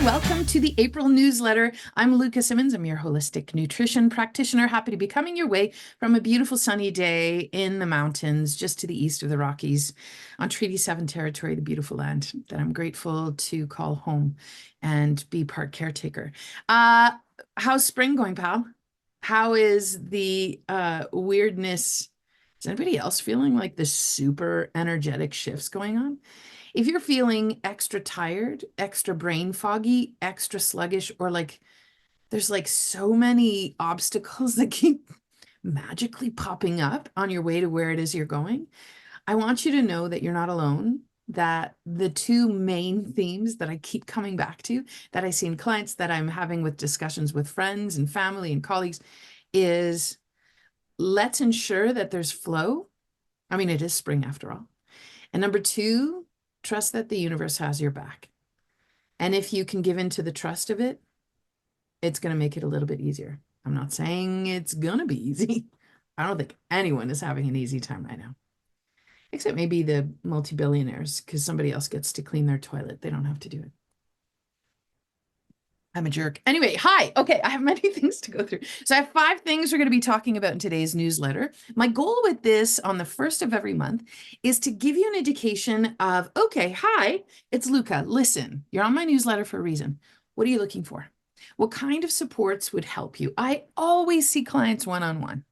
welcome to the April newsletter. I'm Luka Simmons. I'm your holistic nutrition practitioner. Happy to be coming your way from a beautiful sunny day in the mountains just to the east of the Rockies on Treaty 7 territory, the beautiful land that I'm grateful to call home and be part caretaker. How's spring going, pal? How is the weirdness? Is anybody else feeling like the super energetic shifts going on? If you're feeling extra tired, extra brain foggy, extra sluggish, or like there's like so many obstacles that keep magically popping up on your way to where it is you're going, I want you to know that you're not alone, that the two main themes that I keep coming back to, that I see in clients, that I'm having with discussions with friends and family and colleagues, is let's ensure that there's flow. I mean, it is spring after all. And number two, trust that the universe has your back. And if you can give into the trust of it, it's going to make it a little bit easier. I'm not saying it's going to be easy. I don't think anyone is having an easy time right now, except maybe the multi-billionaires, because somebody else gets to clean their toilet. They don't have to do it. I'm a jerk. Anyway, hi. Okay, I have many things to go through. So I have 5 things we're going to be talking about in today's newsletter. My goal with this on the first of every month is to give you an indication of, okay, hi, it's Luka. Listen, you're on my newsletter for a reason. What are you looking for? What kind of supports would help you? I always see clients one-on-one.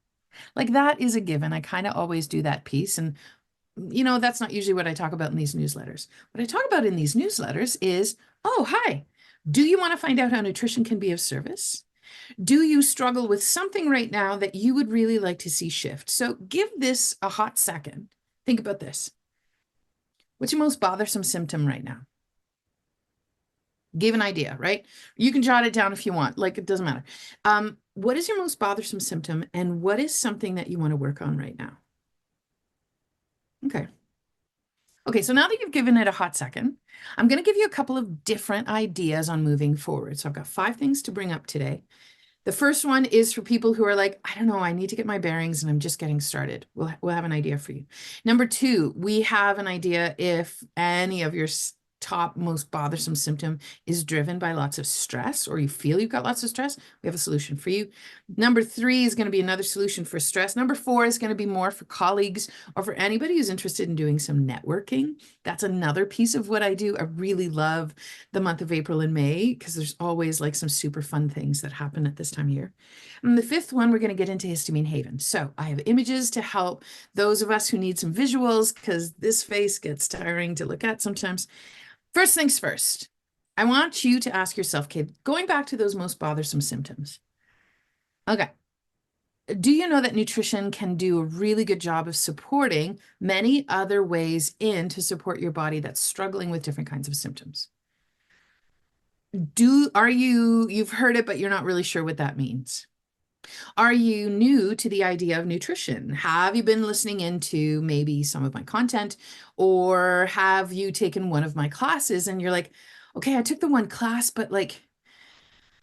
Like that is a given. I kind of always do that piece. And, you know, that's not usually what I talk about in these newsletters. What I talk about in these newsletters is, oh, hi. Do you want to find out how nutrition can be of service? Do you struggle with something right now that you would really like to see shift? So give this a hot second. Think about this. What's your most bothersome symptom right now? Give an idea, right? You can jot it down if you want, like it doesn't matter. What is your most bothersome symptom and what is something that you want to work on right now? Okay. Okay, so now that you've given it a hot second, I'm going to give you a couple of different ideas on moving forward. So I've got 5 things to bring up today. The first one is for people who are like, I don't know, I need to get my bearings and I'm just getting started. We'll have an idea for you. Number 2, we have an idea if any of your top most bothersome symptom is driven by lots of stress, or you feel you've got lots of stress, we have a solution for you. Number 3 is going to be another solution for stress. Number 4 is going to be more for colleagues or for anybody who's interested in doing some networking. That's another piece of what I do. I really love the month of April and May because there's always like some super fun things that happen at this time of year. And the 5th one, we're going to get into Histamine Haven. So I have images to help those of us who need some visuals because this face gets tiring to look at sometimes. First things first, I want you to ask yourself, okay, going back to those most bothersome symptoms. Okay. Do you know that nutrition can do a really good job of supporting many other ways in to support your body that's struggling with different kinds of symptoms? You've heard it, but you're not really sure what that means. Are you new to the idea of nutrition? Have you been listening into maybe some of my content, or have you taken one of my classes and you're like, okay, I took the one class, but like,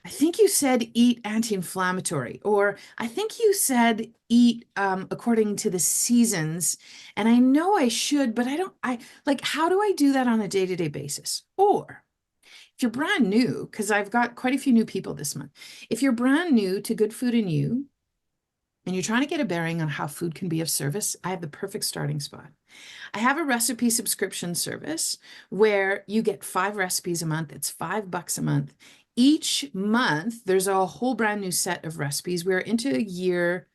I think you said eat anti-inflammatory, or I think you said eat according to the seasons. And I know I should, but I like, how do I do that on a day-to-day basis? Or if you're brand new, because I've got quite a few new people this month, if you're brand new to Good Food and You, and you're trying to get a bearing on how food can be of service, I have the perfect starting spot. I have a recipe subscription service where you get 5 recipes a month. It's $5 a month. Each month, there's a whole brand new set of recipes. We're into year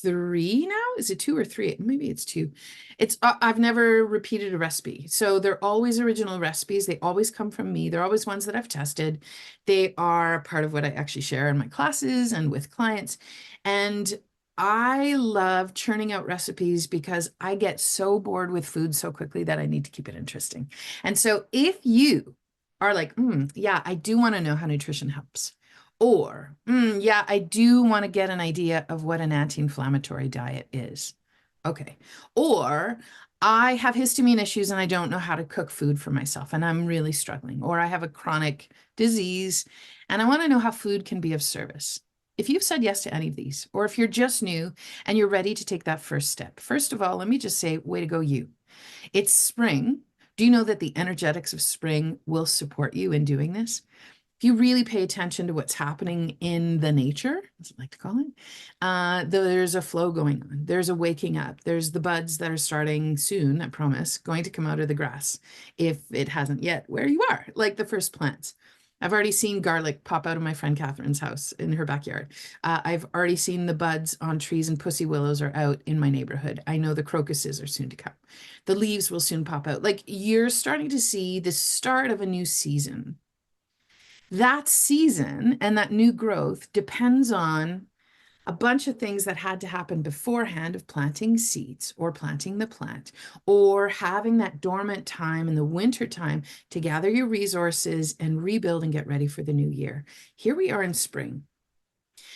3 now. Is it 2 or 3? Maybe it's 2. I've never repeated a recipe. So they're always original recipes. They always come from me. They're always ones that I've tested. They are part of what I actually share in my classes and with clients. And I love churning out recipes because I get so bored with food so quickly that I need to keep it interesting. And so if you are like, yeah, I do want to know how nutrition helps. Or, yeah, I do want to get an idea of what an anti-inflammatory diet is. Okay. Or I have histamine issues and I don't know how to cook food for myself and I'm really struggling. Or I have a chronic disease and I want to know how food can be of service. If you've said yes to any of these, or if you're just new and you're ready to take that first step, first of all, let me just say, way to go, you. It's spring. Do you know that the energetics of spring will support you in doing this? if you really pay attention to what's happening in the nature, as I like to call it, there's a flow going on. There's a waking up. There's the buds that are starting soon, I promise, going to come out of the grass, if it hasn't yet, where you are, like the first plants. I've already seen garlic pop out of my friend Catherine's house in her backyard. I've already seen the buds on trees, and pussy willows are out in my neighborhood. I know the crocuses are soon to come. The leaves will soon pop out. Like, you're starting to see the start of a new season. That season and that new growth depends on a bunch of things that had to happen beforehand, of planting seeds or planting the plant, or having that dormant time in the winter time to gather your resources and rebuild and get ready for the new year. Here we are in spring.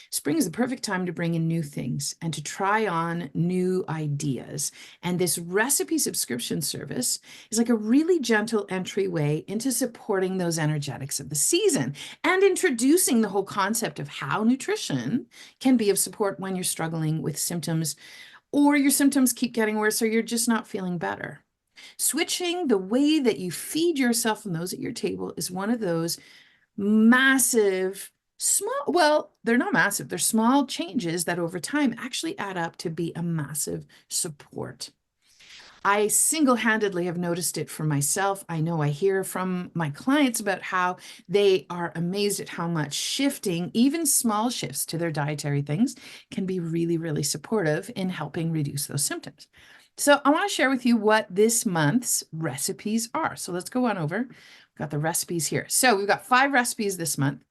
Spring is the perfect time to bring in new things and to try on new ideas. And this recipe subscription service is like a really gentle entryway into supporting those energetics of the season and introducing the whole concept of how nutrition can be of support when you're struggling with symptoms, or your symptoms keep getting worse, or you're just not feeling better. Switching the way that you feed yourself and those at your table is one of those massive, well, they're not massive, they're small changes that over time actually add up to be a massive support. I single-handedly have noticed it for myself. I know I hear from my clients about how they are amazed at how much shifting, even small shifts to their dietary things, can be really, really supportive in helping reduce those symptoms. So I want to share with you what this month's recipes are. So let's go on over. We've got the recipes here. So we've got 5 recipes this month.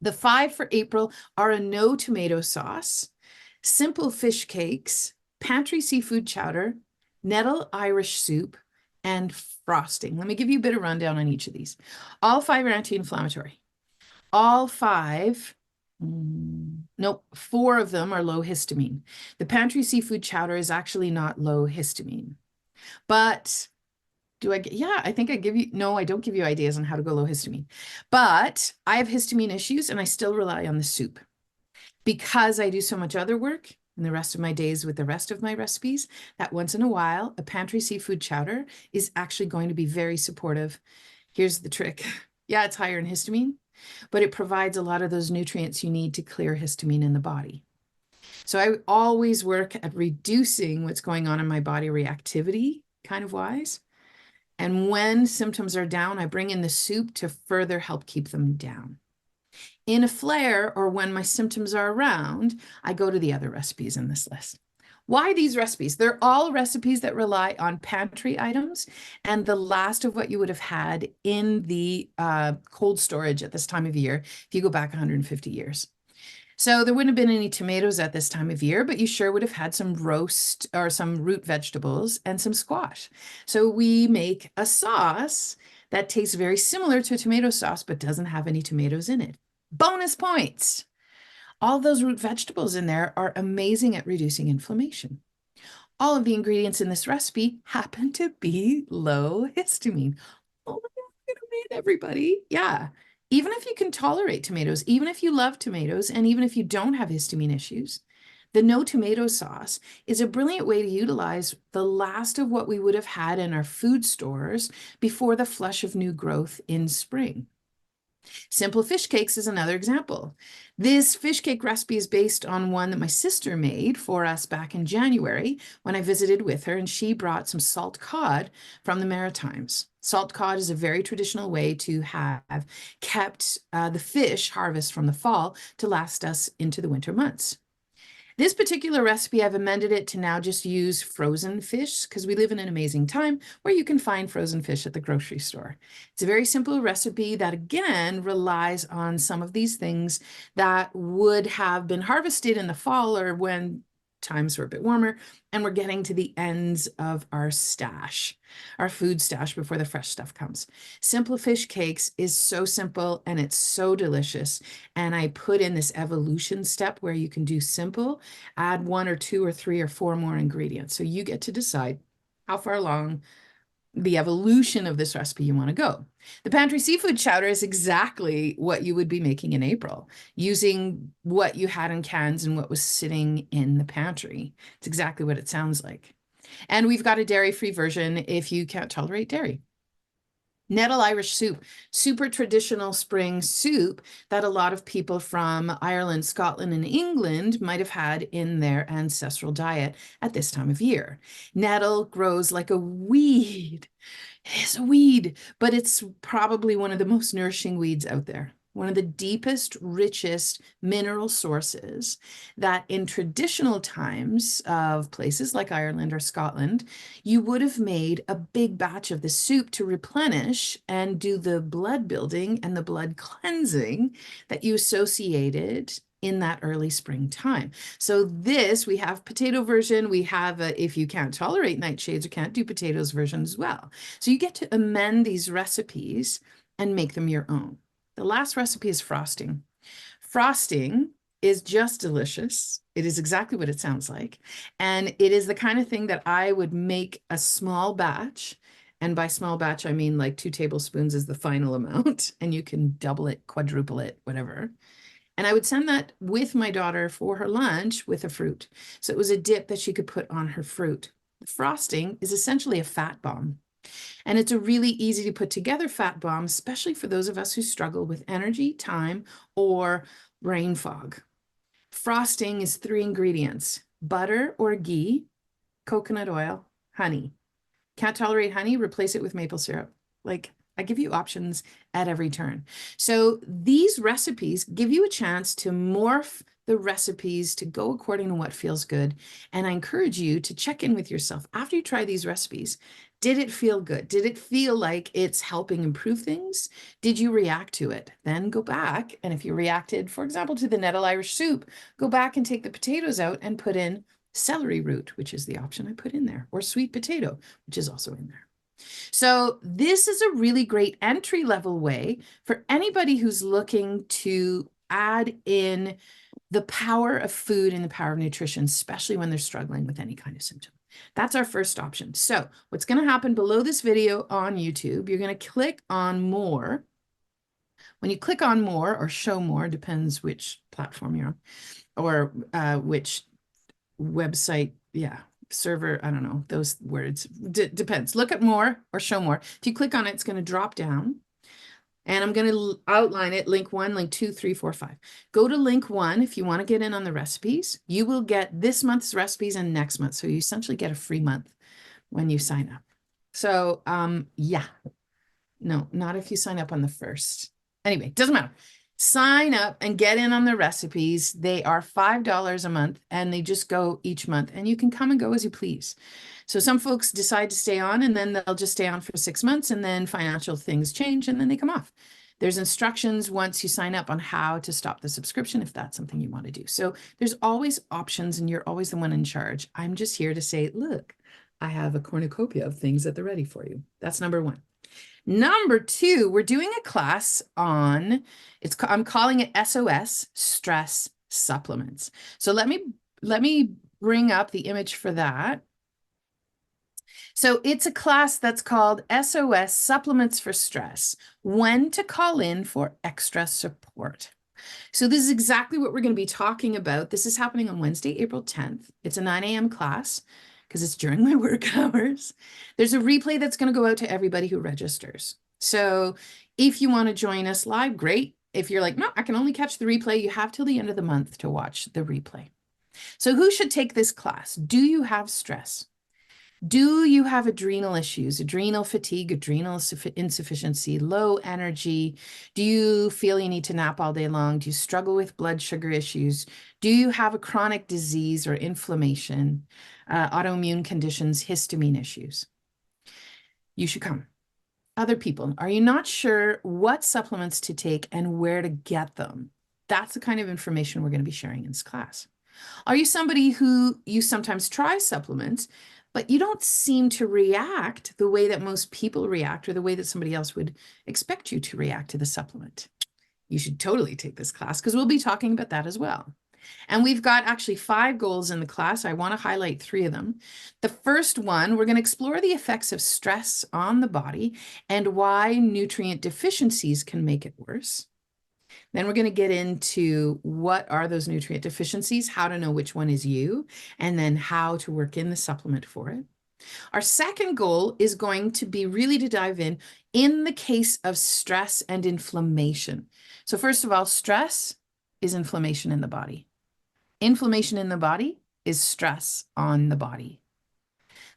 The 5 for April are a no tomato sauce, simple fish cakes, pantry seafood chowder, nettle Irish soup, and frosting. Let me give you a bit of rundown on each of these. All 5 are anti-inflammatory. All 5, nope, 4 of them are low histamine. The pantry seafood chowder is actually not low histamine. But I think I give you, no, I don't give you ideas on how to go low histamine. But I have histamine issues and I still rely on the soup. Because I do so much other work in the rest of my days with the rest of my recipes, that once in a while, a pantry seafood chowder is actually going to be very supportive. Here's the trick. Yeah, it's higher in histamine, but it provides a lot of those nutrients you need to clear histamine in the body. So I always work at reducing what's going on in my body reactivity, kind of wise. And when symptoms are down, I bring in the soup to further help keep them down. In a flare, or when my symptoms are around, I go to the other recipes in this list. Why these recipes? They're all recipes that rely on pantry items and the last of what you would have had in the cold storage at this time of year, if you go back 150 years. So there wouldn't have been any tomatoes at this time of year, but you sure would have had some roast or some root vegetables and some squash. So we make a sauce that tastes very similar to a tomato sauce, but doesn't have any tomatoes in it. Bonus points. All those root vegetables in there are amazing at reducing inflammation. All of the ingredients in this recipe happen to be low histamine. Oh my God, everybody. Yeah. Even if you can tolerate tomatoes, even if you love tomatoes, and even if you don't have histamine issues, the no tomato sauce is a brilliant way to utilize the last of what we would have had in our food stores before the flush of new growth in spring. Simple fish cakes is another example. This fish cake recipe is based on one that my sister made for us back in January when I visited with her, and she brought some salt cod from the Maritimes. Salt cod is a very traditional way to have kept the fish harvest from the fall to last us into the winter months. This particular recipe, I've amended it to now just use frozen fish because we live in an amazing time where you can find frozen fish at the grocery store. It's a very simple recipe that, again, relies on some of these things that would have been harvested in the fall or when times were a bit warmer, and we're getting to the ends of our stash, our food stash before the fresh stuff comes. Simple fish cakes is so simple and it's so delicious. And I put in this evolution step where you can do simple, add 1 or 2 or 3 or 4 more ingredients. So you get to decide how far along the evolution of this recipe you want to go. The pantry seafood chowder is exactly what you would be making in April, using what you had in cans and what was sitting in the pantry. It's exactly what it sounds like. And we've got a dairy-free version if you can't tolerate dairy. Nettle Irish soup, super traditional spring soup that a lot of people from Ireland, Scotland, and England might have had in their ancestral diet at this time of year. Nettle grows like a weed. It is a weed, but it's probably one of the most nourishing weeds out there. One of the deepest, richest mineral sources that in traditional times of places like Ireland or Scotland, you would have made a big batch of the soup to replenish and do the blood building and the blood cleansing that you associated in that early springtime. So this, we have potato version, we have a, if you can't tolerate nightshades or can't do potatoes version as well. So you get to amend these recipes and make them your own. The last recipe is frosting. Frosting is just delicious. It is exactly what it sounds like. And it is the kind of thing that I would make a small batch. And by small batch, I mean like 2 tablespoons is the final amount. And you can double it, quadruple it, whatever. And I would send that with my daughter for her lunch with a fruit. So it was a dip that she could put on her fruit. The frosting is essentially a fat bomb. And it's a really easy to put together fat bomb, especially for those of us who struggle with energy, time, or brain fog. Frosting is 3 ingredients: butter or ghee, coconut oil, honey. Can't tolerate honey? Replace it with maple syrup. Like, I give you options at every turn. So these recipes give you a chance to morph the recipes to go according to what feels good. And I encourage you to check in with yourself after you try these recipes. Did it feel good? Did it feel like it's helping improve things? Did you react to it? Then go back. And if you reacted, for example, to the nettle Irish soup, go back and take the potatoes out and put in celery root, which is the option I put in there, or sweet potato, which is also in there. So this is a really great entry-level way for anybody who's looking to add in the power of food and the power of nutrition, especially when they're struggling with any kind of symptom. That's our first option. So what's going to happen below this video on YouTube, you're going to click on more. When you click on more or show more, depends which platform you're on, or which website, server, I don't know, those words, depends. Look at more or show more. If you click on it, it's going to drop down. And I'm going to outline it, link 1, link 2, 3, 4, 5. Go to link 1 if you want to get in on the recipes. You will get this month's recipes and next month. So you essentially get a free month when you sign up. So yeah, no, not if you sign up on the 1st. Anyway, doesn't matter. Sign up and get in on the recipes. They are $5 a month and they just go each month and you can come and go as you please. So some folks decide to stay on and then they'll just stay on for 6 months and then financial things change and then they come off. There's instructions once you sign up on how to stop the subscription if that's something you want to do. So there's always options and you're always the one in charge. I'm just here to say, look, I have a cornucopia of things at the ready for you. That's number 1. Number 2, we're doing a class on, I'm calling it SOS, stress supplements. So let me bring up the image for that. So it's a class that's called SOS Supplements for Stress, when to call in for extra support. So this is exactly what we're going to be talking about. This is happening on Wednesday, April 10th. It's a 9 a.m. class because it's during my work hours. There's a replay that's going to go out to everybody who registers. So if you want to join us live, great. If you're like, no, I can only catch the replay, you have till the end of the month to watch the replay. So who should take this class? Do you have stress? Do you have adrenal issues, adrenal fatigue, adrenal insufficiency, low energy? Do you feel you need to nap all day long? Do you struggle with blood sugar issues? Do you have a chronic disease or inflammation, autoimmune conditions, histamine issues? You should come. Other people, are you not sure what supplements to take and where to get them? That's the kind of information we're going to be sharing in this class. Are you somebody who you sometimes try supplements, but you don't seem to react the way that most people react or the way that somebody else would expect you to react to the supplement? You should totally take this class because we'll be talking about that as well. And we've got actually 5 goals in the class. I want to highlight 3 of them. The first one, we're going to explore the effects of stress on the body and why nutrient deficiencies can make it worse. Then we're going to get into what are those nutrient deficiencies, how to know which one is you, and then how to work in the supplement for it. Our second goal is going to be really to dive in the case of stress and inflammation. So first of all, stress is inflammation in the body. Inflammation in the body is stress on the body.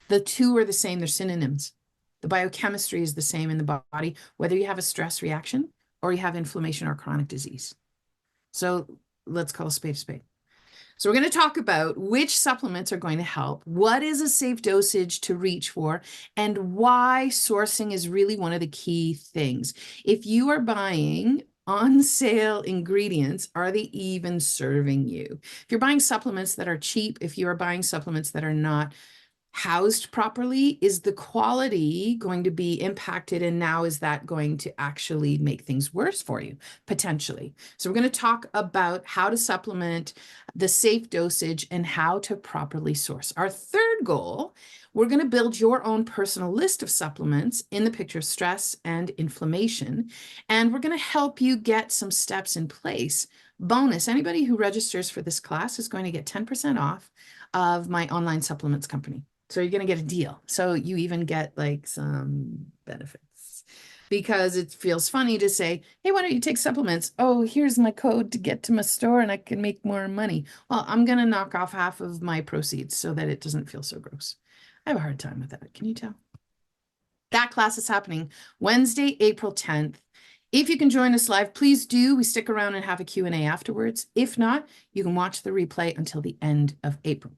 The two are the same, they're synonyms. The biochemistry is the same in the body, whether you have a stress reaction or you have inflammation or chronic disease. So let's call a spade a spade. So we're going to talk about which supplements are going to help, what is a safe dosage to reach for, and why sourcing is really one of the key things. If you are buying on sale ingredients, are they even serving you? If you're buying supplements that are cheap, if you are buying supplements that are not housed properly, is the quality going to be impacted? And now is that going to actually make things worse for you, potentially? So we're going to talk about how to supplement, the safe dosage, and how to properly source. Our third goal, we're going to build your own personal list of supplements in the picture of stress and inflammation. And we're going to help you get some steps in place. Bonus, anybody who registers for this class is going to get 10% off of my online supplements company. So you're going to get a deal. So you even get like some benefits, because it feels funny to say, hey, why don't you take supplements? Oh, here's my code to get to my store and I can make more money. Well, I'm going to knock off half of my proceeds so that it doesn't feel so gross. I have a hard time with that. Can you tell? That class is happening Wednesday, April 10th. If you can join us live, please do. We stick around and have a Q&A afterwards. If not, you can watch the replay until the end of April.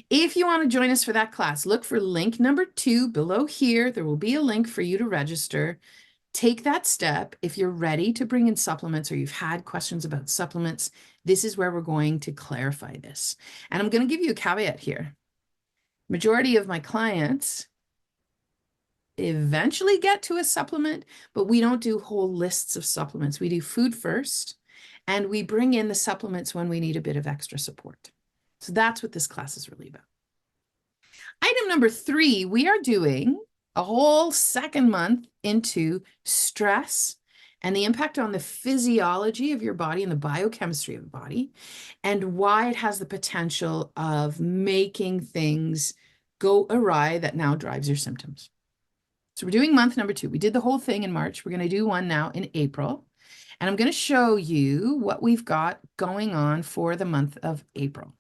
If you want to join us for that class, look for link number 2 below here. There will be a link for you to register. Take that step. If you're ready to bring in supplements or you've had questions about supplements, this is where we're going to clarify this. And I'm going to give you a caveat here. Majority of my clients eventually get to a supplement, but we don't do whole lists of supplements. We do food first, and we bring in the supplements when we need a bit of extra support. So that's what this class is really about. Item number 3, we are doing a whole second month into stress and the impact on the physiology of your body and the biochemistry of the body, and why it has the potential of making things go awry that now drives your symptoms. So we're doing month number 2. We did the whole thing in March. We're going to do one now in April. And I'm going to show you what we've got going on for the month of April.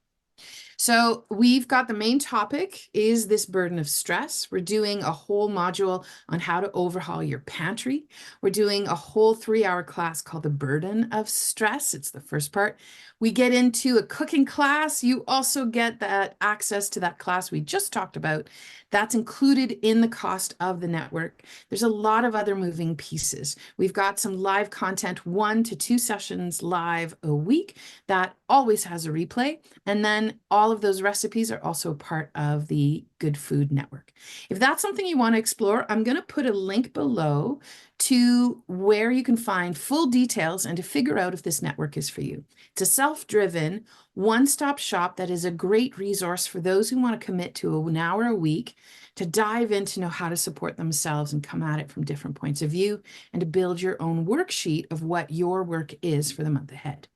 So we've got the main topic is this burden of stress. We're doing a whole module on how to overhaul your pantry. We're doing a whole 3-hour class called the burden of stress. It's the first part. We get into a cooking class. You also get that access to that class we just talked about. That's included in the cost of the network. There's a lot of other moving pieces. We've got some live content, 1 to 2 sessions live a week that always has a replay. And then all of those recipes are also part of the GoodFood network. If that's something you want to explore, I'm going to put a link below to where you can find full details and to figure out if this network is for you. It's a self-driven, one-stop shop that is a great resource for those who want to commit to an hour a week to dive in to know how to support themselves and come at it from different points of view and to build your own worksheet of what your work is for the month ahead.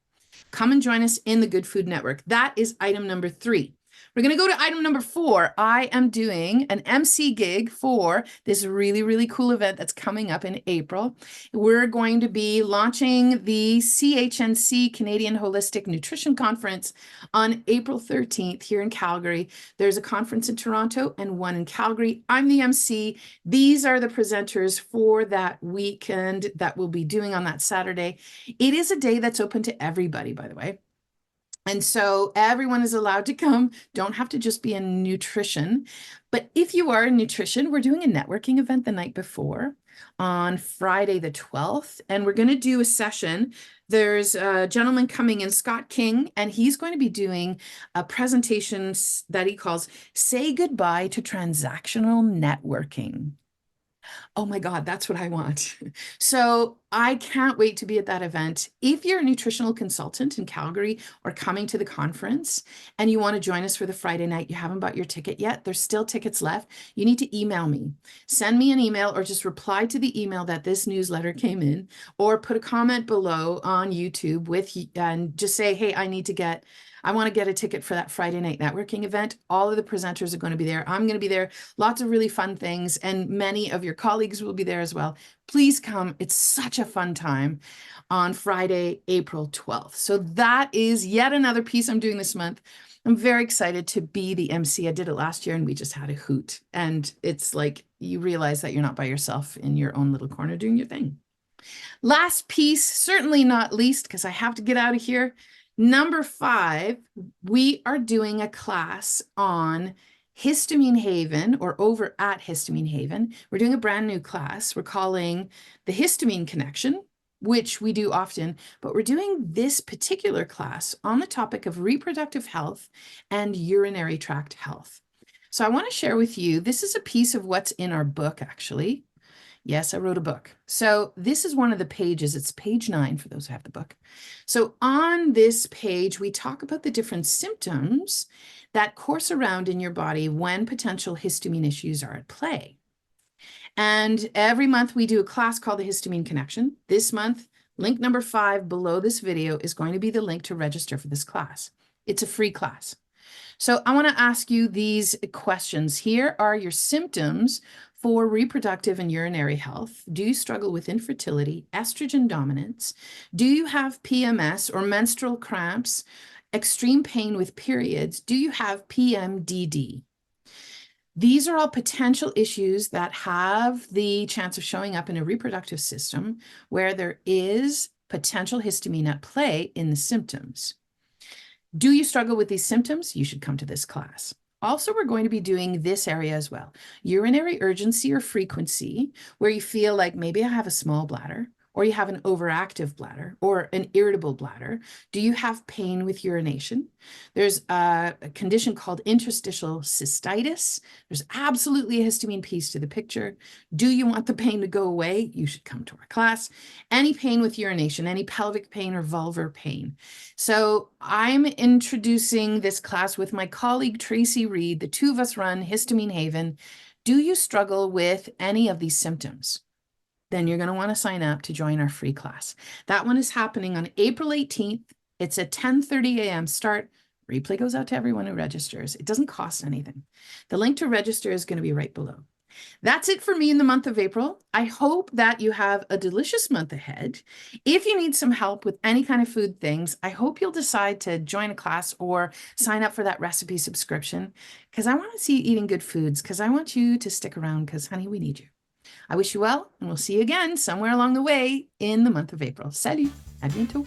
Come and join us in the GoodFood network. That is item number 3. We're going to go to item number 4. I am doing an MC gig for this really, really cool event that's coming up in April. We're going to be launching the CHNC Canadian Holistic Nutrition Conference on April 13th here in Calgary. There's a conference in Toronto and one in Calgary. I'm the MC. These are the presenters for that weekend that we'll be doing on that Saturday. It is a day that's open to everybody, by the way. And so everyone is allowed to come, don't have to just be in nutrition. But if you are in nutrition, we're doing a networking event the night before on Friday the 12th, and we're going to do a session. There's a gentleman coming in, Scott King, and he's going to be doing a presentation that he calls Say Goodbye to Transactional Networking. Oh my God, that's what I want. So I can't wait to be at that event. If you're a nutritional consultant in Calgary or coming to the conference and you want to join us for the Friday night, you haven't bought your ticket yet, there's still tickets left. You need to email me. Send me an email or just reply to the email that this newsletter came in, or put a comment below on YouTube and just say, hey, I need to get I want to get a ticket for that Friday night networking event. All of the presenters are going to be there. I'm going to be there. Lots of really fun things, and many of your colleagues will be there as well. Please come. It's such a fun time on Friday, April 12th. So that is yet another piece I'm doing this month. I'm very excited to be the MC. I did it last year and we just had a hoot. And it's like you realize that you're not by yourself in your own little corner doing your thing. Last piece, certainly not least, because I have to get out of here. Number 5, we are doing a class on Histamine Haven, or over at Histamine Haven. We're doing a brand new class we're calling the Histamine Connection, which we do often, but we're doing this particular class on the topic of reproductive health and urinary tract health. So I want to share with you, this is a piece of what's in our book, actually. Yes, I wrote a book. So this is one of the pages. It's page 9 for those who have the book. So on this page, we talk about the different symptoms that course around in your body when potential histamine issues are at play. And every month we do a class called the Histamine Connection. This month, link number 5 below this video is going to be the link to register for this class. It's a free class. So I want to ask you these questions. Here are your symptoms for reproductive and urinary health. Do you struggle with infertility, estrogen dominance? Do you have PMS or menstrual cramps, extreme pain with periods? Do you have PMDD? These are all potential issues that have the chance of showing up in a reproductive system where there is potential histamine at play in the symptoms. Do you struggle with these symptoms? You should come to this class. Also, we're going to be doing this area as well. Urinary urgency or frequency, where you feel like maybe I have a small bladder, or you have an overactive bladder or an irritable bladder. Do you have pain with urination? There's a condition called interstitial cystitis. There's absolutely a histamine piece to the picture. Do you want the pain to go away? You should come to our class. Any pain with urination, any pelvic pain or vulvar pain. So I'm introducing this class with my colleague, Tracy Reed. The two of us run Histamine Haven. Do you struggle with any of these symptoms? Then you're going to want to sign up to join our free class. That one is happening on April 18th. It's a 10:30 a.m. start. Replay goes out to everyone who registers. It doesn't cost anything. The link to register is going to be right below. That's it for me in the month of April. I hope that you have a delicious month ahead. If you need some help with any kind of food things, I hope you'll decide to join a class or sign up for that recipe subscription, because I want to see you eating good foods, because I want you to stick around, because honey, we need you. I wish you well, and we'll see you again somewhere along the way in the month of April. Salut, à bientôt.